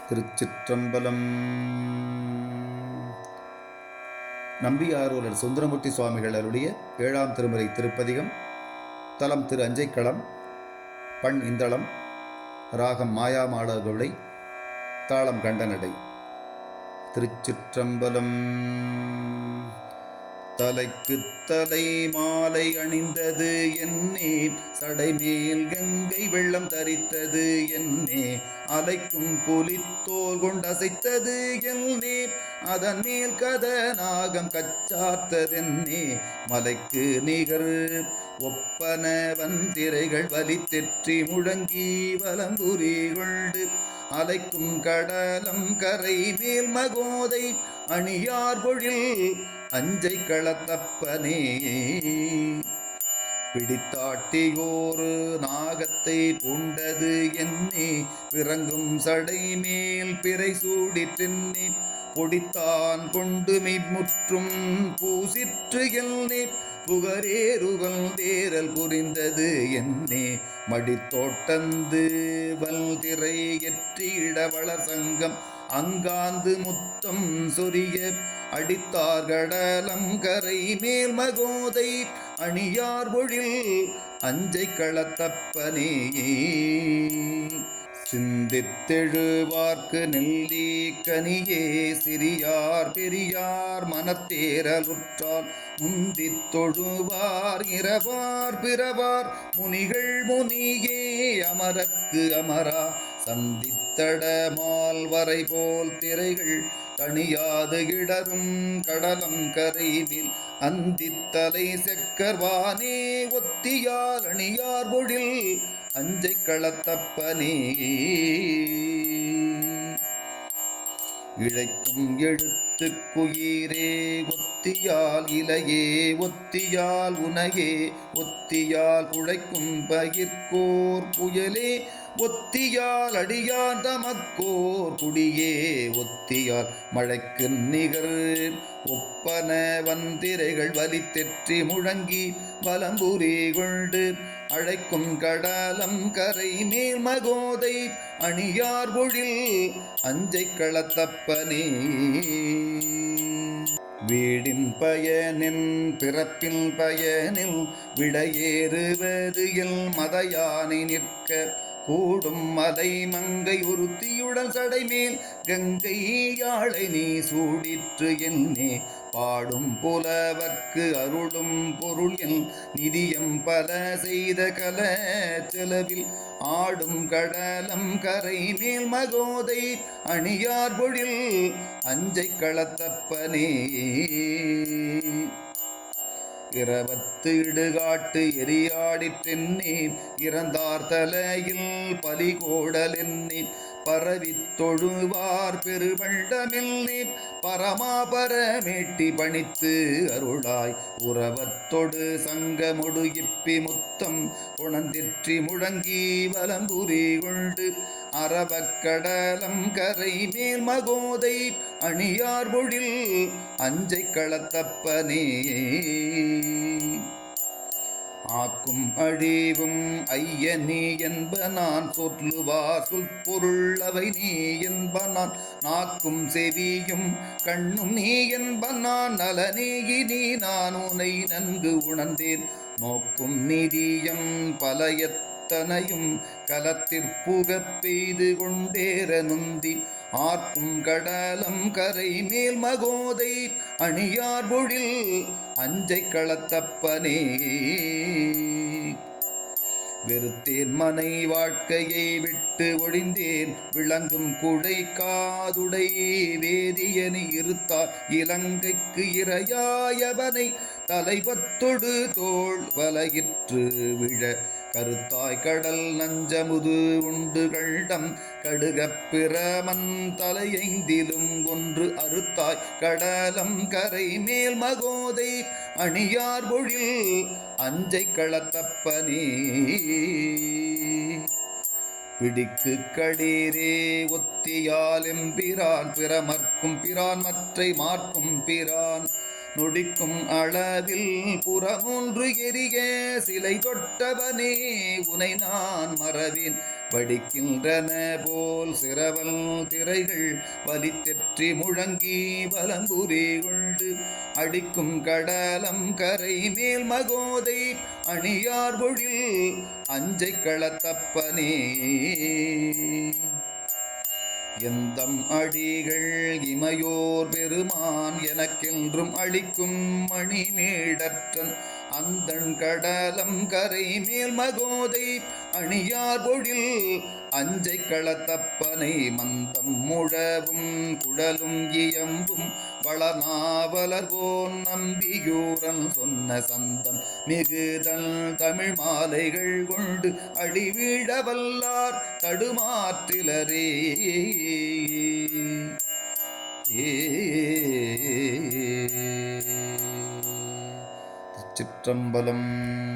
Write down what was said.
திருச்சிற்றம்பலம். நம்பியாரூரர் சுந்தரமூர்த்தி சுவாமிகள் அருளிய 7ஆம் திருமுறை திருப்பதிகம். தலம் திரு அஞ்சைக்களம், பண் இந்தளம், ராகம் மாயாமாளகவுளை, தாளம் கண்டனடை. திருச்சிற்றம்பலம். தலைக்கு தலை மாலை அணிந்தது என்னே, சடைமேல் கங்கை வெள்ளம் தரித்தது என்னே, அலைக்கும் புலித்தோல் கொண்டசைத்தது என்னே, அதன் மேல் கதநாகம் கச்சார்த்ததென்னே, மலைக்கு நிகர் ஒப்பன வந்திரைகள் வலித்தெற்றி முழங்கி வலம்புரி கொண்டு, அலைக்கும் கடலம் கரை மேல் மகோதை அணியார் பொழில் அஞ்சை களத்தப்பனே, பிடித்தாட்டியோரு நாகத்தை பூண்டது என்னே, பிறங்கும் சடை மேல் பிறை சூடிற்றென்னே, பொடித்தான் கொண்டு மெய்முற்றும் பூசிற்று என்னே, புகரேறுவல் தேரல் புரிந்தது என்னே, மடித்தோட்டந்து வல்திரை எற்றிட வளர் சங்கம் அங்காந்து முத்தம் சொரிய, அடித்தார் கடலம் கரை மேல் மகோதை அணியார் பொழில் அஞ்சை களத்தப்பனே, சிந்தித்தெழுவார்க்கு நெல்லி கனியே, சிறியார் பெரியார் மனத்தேரலுற்றால் முந்தித் தொழுவார் இரவார் பிறவார் முனிகள் முனியே, அமரக்கு அமரா சந்தித்தடமால் வரை போல் திரைகள் தணியாது இடரும் கடலம் கரைவில் அந்தித்தலை செக்கர்வானே, ஒத்தியால் அணியார் பொழில் அஞ்சை களத்தப்பனே, இழைக்கும் எழுத்து குயிரே ஒத்தியால் இலையே, ஒத்தியால் உனையே, ஒத்தியால் குழைக்கும் பயிர்கோர் புயலே, ஒத்தியால் அடியார் தமக்கோர் குடியே, ஒத்தியால் மழைக்கு நிகர் ஒப்பன வந்திரைகள் வலித்தெற்றி முழங்கி வலம்புரி கொண்டு, அழைக்கும் கடலம் கரை மேல் மகோதை அணியார் பொழில் அஞ்சை களத்தப்பனே, வீடின் பயனில் பிறப்பில் பயனில் விடையேறுவது எல் மதையானை நிற்க, கூடும் மலை மங்கை ஒருத்தியுடன் சடைமேல் கங்கை யாழை நீ சூடிற்று என்னே, பாடும் புலவர்க்கு அருளும் பொருள் என் நிதியம் பல செய்த கல செலவில், ஆடும் கடலம் கரை மேல் மகோதை அணியார் பொழில் அஞ்சை களத்தப்பனே, இரவத்து இடுகாட்டு எரியாடிற்றென்னே, இறந்தார் தலையில் பலிகோடலென்னே, பரவித் தொழுவார் பெருவண்டமெல்லே, பரமாபரமேட்டி பணித்து அருளாய், உறவத்தொடு சங்கமொடு இப்பி முத்தம் உணர்ந்திற்றி முழங்கி வலம்புரி கொண்டு, அரவக்கடலம் கரை மேல் மகோதை அணியார் பொழில் அஞ்சை களத்தப்பனே, ஆக்கும் அழிவும் ஐயனே என்பனான் சொல்லுவார் சொல்பொருள் அவை நீ என்பனான், நாக்கும் செவியும் கண்ணும் நீ என்பனான், நலனேயினி நான் உனை நன்கு உணர்ந்தேன், நோக்கும் நிதியம் பலயத்தனையும் கலத்திற்புகப் பெய்து கொண்டேற நுந்தி, ஆர்க்கும் கடலம் கரை மேல் மகோதை அணியார் பொழில் அஞ்சை களத்தப்பனே, வெறுத்தேன் மனை வாழ்க்கையை விட்டு ஒழிந்தேன், விளங்கும் குழை காதுடை வேதியனை இருத்தார் இலங்கைக்கு இரையாயவனை, தலைவத்தொடு தோள் வலையிற்று விழ கருத்தாய் கடல் நஞ்சமுது உண்டு கண்டம், கடுகப் பிரமன் தலையைந்திலும் ஒன்று அறுத்தாய் கடலம் கரை மேல் மகோதை அணியார் பொழில் அஞ்சை களத்தப்பனே, பிடிக்கு கடீரே ஒத்தியால் எம்பிரான் பிறமர்க்கும் பிரான் மற்றை மார்க்கும் பிரான், நொடிக்கும் அளவில் புறமூன்று எரிய சிலை தொட்டவனே உனை நான் மறவேன் வடிக்கின்றன போல் சிரவல் திரைகள் வலித்தெற்றி முழங்கி வலம்புரி கொண்டு அடிக்கும் கடலம் கரை மேல் மகோதை அணியார் பொழில் அஞ்சை களத்தப்பனே. எந்தம் அடிகள் இமையோர் பெருமான் எனக்கென்றும் அளிக்கும் மணிமேடற்றன் அந்தண் கடலம் கரை மேல் மகோதை அணியார் பொழில் அஞ்சை களத்தப்பனை மந்தம் முழவும் குழலும் இயம்பும் வளநாவலர்கோன் நம்பியூரன் சொன்ன சந்தம் மிகுதல் தமிழ் மாலைகள் கொண்டு அடிவீழ வல்லார் தடுமாற்றிலரே. சிற்றம்பலம்.